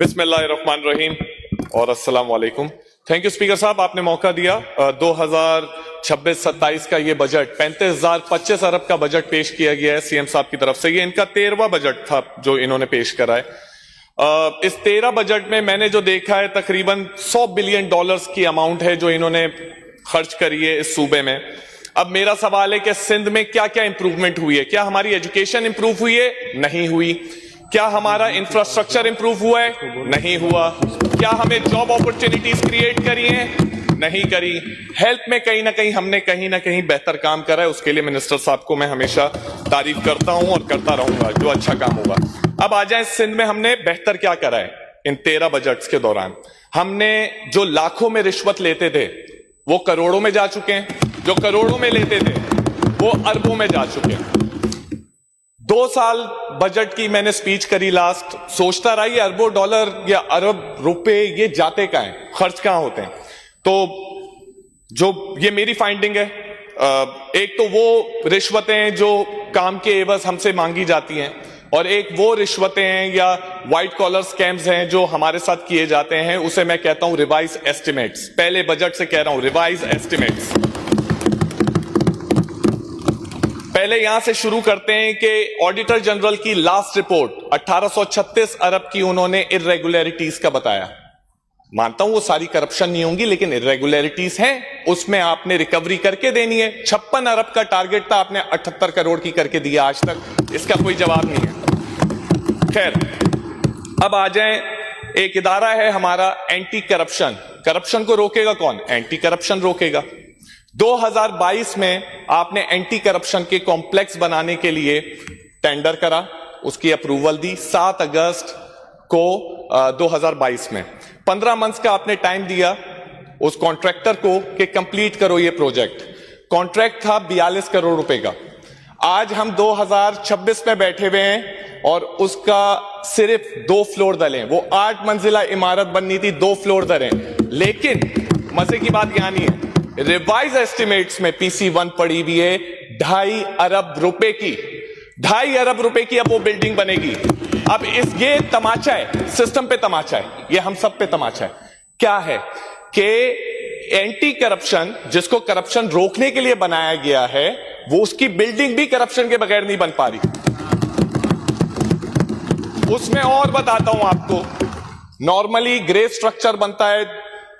बिस्मिल्लाहिर्रहमानिर्रहीम और अस्सलाम वालेकुम। थैंक यू स्पीकर साहब, आपने मौका दिया। 2026-27 का ये बजट 35,025 अरब का बजट पेश किया गया है सीएम साहब की तरफ से। ये इनका 13वां बजट था जो इन्होंने पेश करा है। इस 13 बजट में मैंने जो देखा है तकरीबन $100 बिलियन की अमाउंट है जो इन्होंने खर्च करी है इस सूबे में। अब मेरा सवाल है कि सिंध में क्या क्या इंप्रूवमेंट हुई है? क्या हमारी एजुकेशन इंप्रूव हुई है? नहीं हुई। क्या हमारा इंफ्रास्ट्रक्चर इंप्रूव हुआ है? नहीं हुआ। क्या हमें जॉब अपॉर्चुनिटीज क्रिएट करी हैं? नहीं करी। हेल्थ में कहीं ना कहीं बेहतर काम करा है, उसके लिए मिनिस्टर साहब को मैं हमेशा तारीफ करता हूं और करता रहूंगा जो अच्छा काम होगा। अब आ जाए सिंध में हमने बेहतर क्या करा है इन 13 बजट्स के दौरान। हमने जो लाखों में रिश्वत लेते थे वो करोड़ों में जा चुके हैं, जो करोड़ों में लेते थे वो अरबों में जा चुके हैं। 2 साल बजट की मैंने स्पीच करी लास्ट, सोचता रहा ये अरबों डॉलर या अरब रुपए ये जाते कहां हैं, खर्च कहां होते हैं। तो जो ये मेरी फाइंडिंग है, एक तो वो रिश्वतें जो काम के एवज हमसे मांगी जाती हैं, और एक वो रिश्वतें हैं या व्हाइट कॉलर स्कैम्स हैं जो हमारे साथ किए जाते हैं, उसे मैं कहता हूं रिवाइज एस्टिमेट्स। पहले बजट से कह रहा हूं रिवाइज एस्टिमेट्स। पहले यहां से शुरू करते हैं कि ऑडिटर जनरल की लास्ट रिपोर्ट 1836 अरब की उन्होंने इर्रेगुलरिटीज का बताया। मानता हूं वो सारी करप्शन नहीं होंगी, लेकिन इर्रेगुलरिटीज हैं, उसमें आपने रिकवरी करके देनी है। 56 अरब का टारगेट था, आपने 78 करोड़ की करके दिया आज तक, इसका कोई जवाब नहीं है। खैर, अब आ जाएं, एक इदारा है हमारा एंटी करप्शन। करप्शन को रोकेगा कौन? एंटी करप्शन रोकेगा। 2022 में आपने एंटी करप्शन के कॉम्प्लेक्स बनाने के लिए टेंडर करा, उसकी अप्रूवल दी 7 अगस्त को 2022 में। 15 मंथ्स का आपने टाइम दिया उस कॉन्ट्रैक्टर को कि कंप्लीट करो ये प्रोजेक्ट। कॉन्ट्रैक्ट था 42 करोड़ रुपए का। आज हम 2026 में बैठे हुए हैं और उसका सिर्फ 2 फ्लोर डले हैं। वो 8 मंजिला इमारत बननी थी, 2 फ्लोर डले। लेकिन मजे की बात यहां नहीं है, रिवाइज एस्टिमेट्स में PC1 पड़ी हुई है 2.5 अरब रुपए की। 2.5 अरब रुपए की अब वो बिल्डिंग बनेगी। अब ये तमाचा है, सिस्टम पे तमाचा है, ये हम सब पे तमाचा है। क्या है कि एंटी करप्शन, जिसको करप्शन रोकने के लिए बनाया गया है, वो उसकी बिल्डिंग भी करप्शन के बगैर नहीं बन पा रही। उसमें और बताता हूं आपको, नॉर्मली ग्रे स्ट्रक्चर बनता है,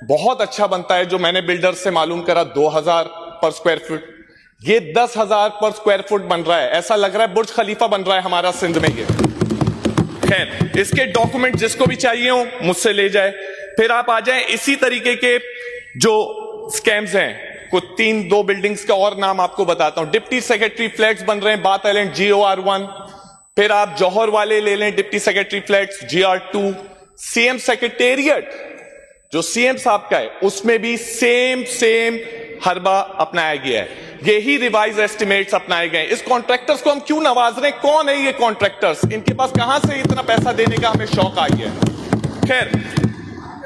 बहुत अच्छा बनता है, जो मैंने बिल्डर से मालूम करा 2000 पर स्क्वायर फुट। ये 10,000 पर स्क्वायर फुट बन रहा है, ऐसा लग रहा है बुर्ज खलीफा बन रहा है हमारा सिंध में ये। खैर, इसके डॉक्यूमेंट जिसको भी चाहिए हो मुझसे ले जाए। फिर आप आ जाएं, इसी तरीके के जो स्कैम्स हैं, कुछ 2 बिल्डिंग्स का और नाम आपको बताता हूं। डिप्टी सेक्रेटरी फ्लैट्स बन रहे हैं बात आइलैंड GOR1। फिर आप जौहर वाले ले लें, deputy secretary flats GR2। CM secretariat जो सीएम साहब का है, उसमें भी सेम हरबा अपनाया गया है। यही रिवाइज एस्टिमेट्स अपनाए गए। इस कॉन्ट्रैक्टर्स को हम क्यों नवाज रहे हैं? कौन है ये कॉन्ट्रैक्टर्स? इनके पास कहां से इतना पैसा देने का हमें शौक आई है? खैर,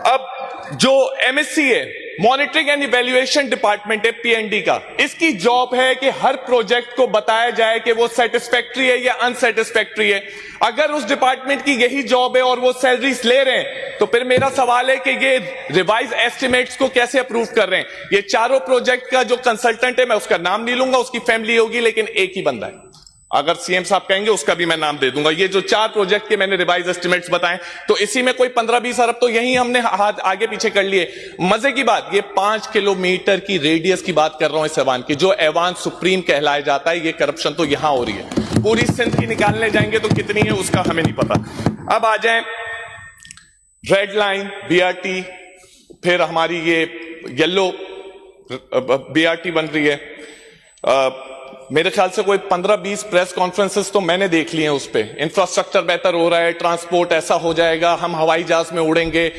अब जो MSC है, मॉनिटरिंग एंड इवैल्यूएशन डिपार्टमेंट है, PND का, इसकी जॉब है कि हर प्रोजेक्ट को बताया जाए कि वो सेटिस्फैक्ट्री है या अनसेटिस्फैक्ट्री है। अगर उस डिपार्टमेंट की यही जॉब है और वो सैलरीज ले रहे हैं, तो फिर मेरा सवाल है कि ये रिवाइज एस्टिमेट्स को कैसे अप्रूव कर रहे हैं? ये चारों प्रोजेक्ट का जो कंसल्टेंट है, मैं उसका नाम नहीं लूंगा, उसकी फैमिली होगी, लेकिन एक ही बंदा है। अगर सीएम साहब कहेंगे उसका भी मैं नाम दे दूंगा। ये जो 4 प्रोजेक्ट के मैंने रिवाइज एस्टिमेट्स बताएं, तो इसी में कोई 15-20 अरब तो यही हमने हाथ आगे पीछे कर लिए। मजे की बात, ये 5 किलोमीटर की रेडियस की बात कर रहा हूं इस ऐवान की, जो ऐवान सुप्रीम कहलाया जाता है। ये करप्शन तो यहां हो रही है, पूरी सिंध की निकालने जाएंगे तो कितनी है उसका हमें नहीं पता। अब आ जाए रेड लाइन BRT, फिर हमारी ये येलो BRT बन रही है। मेरे ख्याल से कोई 15-20 प्रेस कॉन्फ्रेंसेस तो मैंने देख लिए हैं उस पे। इंफ्रास्ट्रक्चर बेहतर हो रहा है, ट्रांसपोर्ट ऐसा हो जाएगा, हम हवाई जहाज में उड़ेंगे।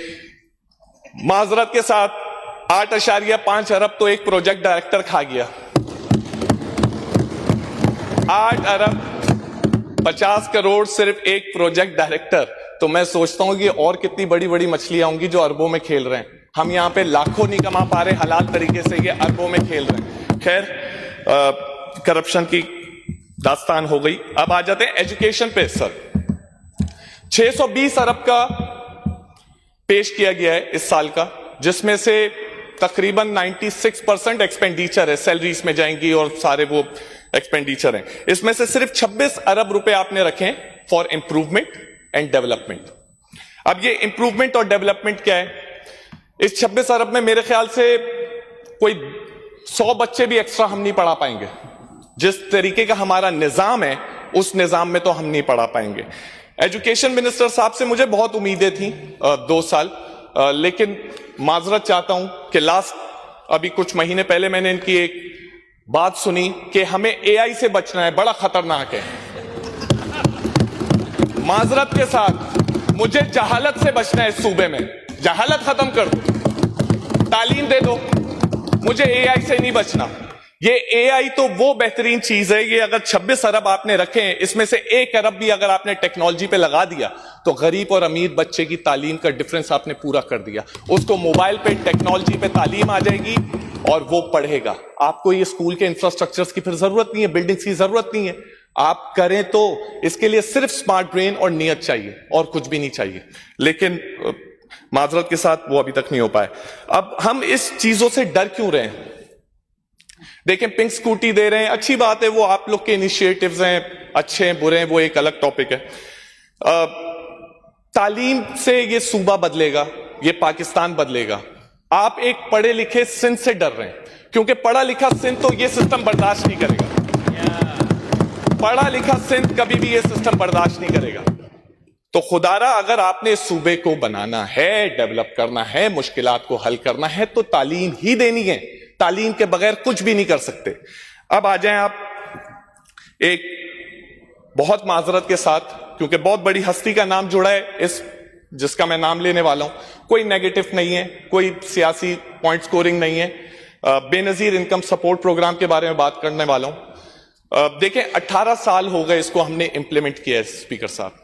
माजरत के साथ 8.5 अरब तो एक प्रोजेक्ट डायरेक्टर खा गया। 8 अरब 50 करोड़ सिर्फ एक प्रोजेक्ट डायरेक्टर। तो मैं सोचता हूं कि और कितनी बड़ी बड़ी मछलियां होंगी जो अरबों में खेल रहे हैं। हम यहां पे लाखों नहीं कमा पा रहे हलाल तरीके से, ये अरबों में खेल रहे हैं। खैर, करप्शन की दास्तान हो गई। अब आ जाते हैं एजुकेशन पे। सर 620 अरब का पेश किया गया है इस साल का, जिसमें से तकरीबन 96% एक्सपेंडिचर है, सैलरीज में जाएंगी और सारे वो एक्सपेंडिचर हैं। इसमें से सिर्फ 26 अरब रुपए आपने रखे फॉर इंप्रूवमेंट एंड डेवलपमेंट। अब ये इंप्रूवमेंट और डेवलपमेंट क्या है? इस 26 अरब में मेरे ख्याल से कोई 100 बच्चे भी एक्स्ट्रा हम नहीं पढ़ा पाएंगे। जिस तरीके का हमारा निजाम है उस निजाम में तो हम नहीं पढ़ा पाएंगे। एजुकेशन मिनिस्टर साहब से मुझे बहुत उम्मीदें थी 2 साल, लेकिन माजरत चाहता हूं कि अभी कुछ महीने पहले मैंने इनकी एक बात सुनी कि हमें एआई से बचना है, बड़ा खतरनाक है। माजरत के साथ मुझे जहालत से बचना है इस सूबे में। जहालत खत्म कर दो, तालीम दे दो, मुझे एआई से नहीं बचना। ये एआई तो वो बेहतरीन चीज है, ये अगर 26 अरब आपने रखे हैं, इसमें से 1 अरब भी अगर आपने टेक्नोलॉजी पे लगा दिया तो गरीब और अमीर बच्चे की तालीम का डिफरेंस आपने पूरा कर दिया। उसको मोबाइल पे टेक्नोलॉजी पे तालीम आ जाएगी और वो पढ़ेगा। आपको ये स्कूल के इंफ्रास्ट्रक्चर्स की फिर जरूरत नहीं है, बिल्डिंग्स की जरूरत नहीं है। आप करें तो इसके लिए सिर्फ स्मार्ट ब्रेन और नियत चाहिए और कुछ भी नहीं चाहिए, लेकिन माजरत के साथ वो अभी तक नहीं हो पाए। अब हम इस चीजों से डर क्यों रहे हैं? देखें, पिंक स्कूटी दे रहे हैं, अच्छी बात है, वो आप लोग के इनिशिएटिव्स हैं, अच्छे हैं बुरे हैं, वो एक अलग टॉपिक है। तालीम से ये सूबा बदलेगा, ये पाकिस्तान बदलेगा। आप एक पढ़े लिखे सिंध से डर रहे हैं, क्योंकि पढ़ा लिखा सिंध तो ये सिस्टम बर्दाश्त नहीं करेगा। पढ़ा लिखा सिंध कभी भी ये सिस्टम बर्दाश्त नहीं करेगा। तो खुदारा, अगर आपने इस सूबे को बनाना है, डेवलप करना है, मुश्किलात को हल करना है, तो तालीम ही देनी है। तालीम के बगैर कुछ भी नहीं कर सकते। अब आ जाएं आप एक बहुत माजरत के साथ, क्योंकि बहुत बड़ी हस्ती का नाम जुड़ा है इस जिसका मैं नाम लेने वाला हूं। कोई नेगेटिव नहीं है, कोई सियासी पॉइंट स्कोरिंग नहीं है। बेनजीर इनकम सपोर्ट प्रोग्राम के बारे में बात करने वाला हूं। देखें, 18 साल हो गए इसको हमने इंप्लीमेंट किया है स्पीकर साहब।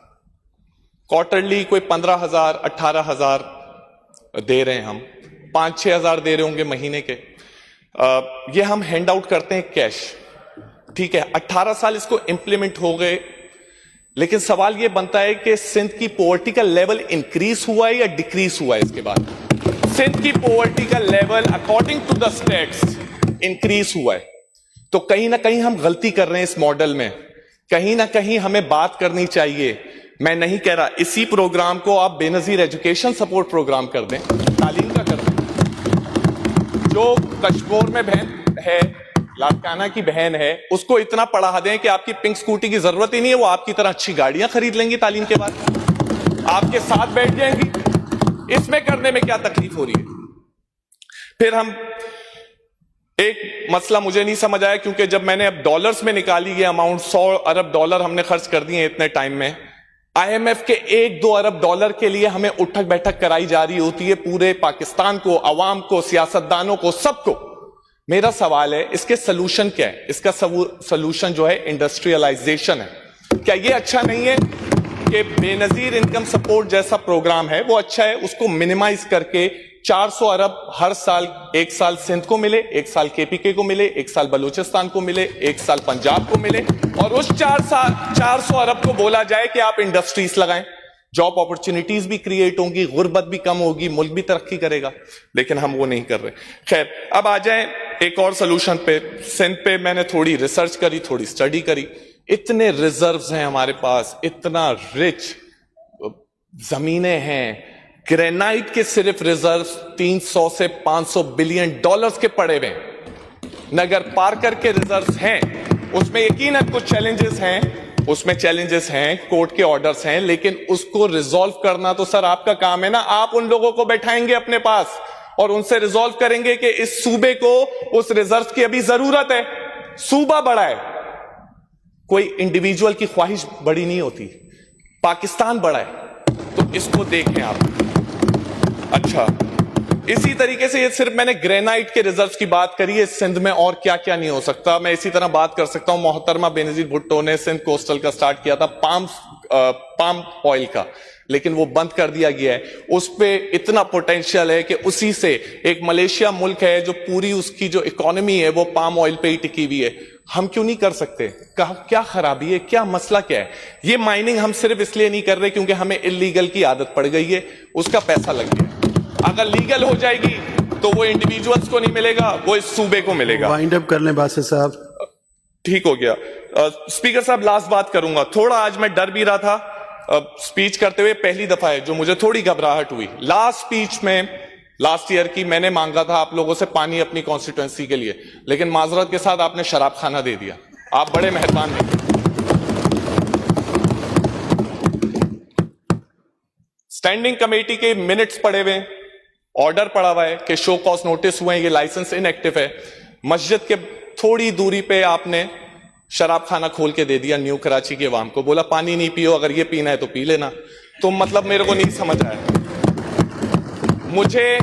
क्वार्टरली कोई 15,000 18,000 दे रहे हैं हम, 5-6 हजार दे रहे होंगे महीने के। ये हम हैंड आउट करते हैं कैश, ठीक है। 18 साल इसको इंप्लीमेंट हो गए, लेकिन सवाल यह बनता है कि सिंध की पॉवर्टी का लेवल इंक्रीज हुआ है या डिक्रीज हुआ है? इसके बाद सिंध की पॉवर्टी का level according to the states increase हुआ है। तो कहीं ना कहीं हम गलती कर रहे हैं इस मॉडल में, कहीं ना कहीं हमें बात करनी चाहिए। मैं नहीं कह रहा इसी प्रोग्राम को आप बेनजीर एजुकेशन सपोर्ट प्रोग्राम कर दें, तालीम का कर दें। जो कश्मीर में बहन है, लाड़काना की बहन है, उसको इतना पढ़ा दें कि आपकी पिंक स्कूटी की जरूरत ही नहीं है, वो आपकी तरह अच्छी गाड़ियां खरीद लेंगी तालीम के बाद, आपके साथ बैठ जाएंगी। इसमें करने में क्या तकलीफ हो रही है? फिर हम एक मसला मुझे नहीं समझ आया, क्योंकि जब मैंने अब डॉलर्स में निकाली ये अमाउंट, 100 अरब डॉलर हमने खर्च कर दिए इतने टाइम में। IMF के 1-2 अरब डॉलर के लिए हमें उठक बैठक कराई जा रही होती है पूरे पाकिस्तान को, अवाम को, सियासतदानों को, सबको। मेरा सवाल है, इसके सलूशन क्या है? इसका सलूशन जो है इंडस्ट्रियलाइजेशन है। क्या ये अच्छा नहीं है कि बेनजीर इनकम सपोर्ट जैसा प्रोग्राम है वो अच्छा है, उसको मिनिमाइज करके 400 अरब हर साल, 1 साल सिंध को मिले, 1 साल KPK को मिले, 1 साल बलूचिस्तान को मिले, 1 साल पंजाब को मिले, और उस 400 अरब को बोला जाए कि आप इंडस्ट्रीज लगाएं, जॉब अपॉर्चुनिटीज भी क्रिएट होंगी, गुर्बत भी कम होगी, मुल्क भी तरक्की करेगा। लेकिन हम वो नहीं कर रहे। खैर, अब आ जाएं एक और सोल्यूशन पे। सिंध पे मैंने थोड़ी रिसर्च करी, थोड़ी स्टडी करी। इतने रिजर्व्स हैं हमारे पास, इतना रिच जमीनें हैं, ग्रेनाइट के सिर्फ रिजर्व 300 से 500 बिलियन डॉलर्स के पड़े हुए हैं। नगर पार्कर के रिजर्व्स हैं, उसमें यकीनन कुछ चैलेंजेस हैं, उसमें चैलेंजेस हैं, कोर्ट के ऑर्डर्स हैं, लेकिन उसको रिजॉल्व करना तो सर आपका काम है ना। आप उन लोगों को बैठाएंगे अपने पास और उनसे रिजॉल्व करेंगे कि इस सूबे को उस रिजर्व की अभी जरूरत है। सूबा बड़ा है, कोई इंडिविजुअल की ख्वाहिश बड़ी नहीं होती। पाकिस्तान बड़ा है, तो इसको देखें आप। अच्छा, इसी तरीके से ये सिर्फ मैंने ग्रेनाइट के रिजर्व्स की बात करी है, सिंध में और क्या क्या नहीं हो सकता। मैं इसी तरह बात कर सकता हूं, मोहतरमा बेनजीर भुट्टो ने सिंध कोस्टल का स्टार्ट किया था, पाम पाम ऑयल का, लेकिन वो बंद कर दिया गया है। उस पे इतना पोटेंशियल है कि उसी से एक मलेशिया मुल्क है जो पूरी उसकी जो इकोनॉमी है वो पाम ऑयल पे ही टिकी हुई है। हम क्यों नहीं कर सकते? क्या खराबी है? क्या मसला क्या है? ये माइनिंग हम सिर्फ इसलिए नहीं कर रहे क्योंकि हमें इलीगल की आदत पड़ गई है, उसका पैसा लग गया। अगर लीगल हो जाएगी तो वो इंडिविजुअल्स को नहीं मिलेगा, वो इस सूबे को मिलेगा। वाइंड अप कर लें बासित साहब। ठीक हो गया। स्पीकर साहब, लास्ट बात करूंगा। थोड़ा आज मैं डर भी रहा था स्पीच करते हुए, पहली दफा है जो मुझे थोड़ी घबराहट हुई। लास्ट स्पीच में लास्ट ईयर की मैंने मांगा था आप लोगों से पानी अपनी कॉन्स्टिट्यूएंसी के लिए, लेकिन माजरत के साथ आपने शराब खाना दे दिया। आप बड़े मेहरबान हैं। स्टैंडिंग कमेटी के मिनट्स पड़े हुए, ऑर्डर पड़ा हुआ है कि शो कॉज नोटिस हुए हैं, ये लाइसेंस इनएक्टिव है। मस्जिद के थोड़ी दूरी पे आपने शराब खाना खोल के दे दिया न्यू कराची के अवाम को, बोला पानी नहीं पियो, अगर ये पीना है तो पी लेना। तो मतलब मेरे को नहीं समझ आया। मुझे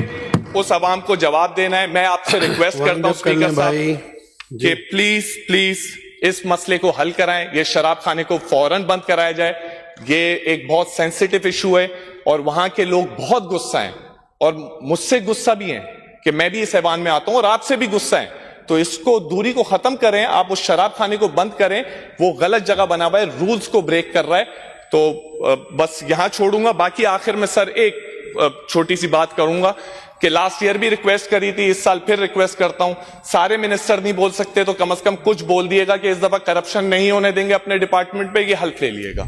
उस अवाम को जवाब देना है। मैं आपसे रिक्वेस्ट करता हूं स्पीकर साहब कि प्लीज प्लीज इस मसले को हल कराएं, ये शराब खाने को फौरन बंद कराया जाए। ये एक बहुत सेंसिटिव इशू है और वहां के लोग बहुत गुस्सा हैं और मुझसे गुस्सा भी हैं कि मैं भी इस ऐवान में आता हूं और आपसे भी गुस्सा है। तो इसको दूरी को खत्म करें, आप उस शराब खाने को बंद करें। वो गलत जगह बना हुआ है, रूल्स को ब्रेक कर रहा है। तो बस यहां छोड़ूंगा। बाकी आखिर में सर एक छोटी सी बात करूंगा कि लास्ट ईयर भी रिक्वेस्ट करी थी, इस साल फिर रिक्वेस्ट करता हूं। सारे मिनिस्टर नहीं बोल सकते तो कम से कम कुछ बोल दिएगा कि इस दफा करप्शन नहीं होने देंगे अपने डिपार्टमेंट पे, ये हल्फ ले लिएगा।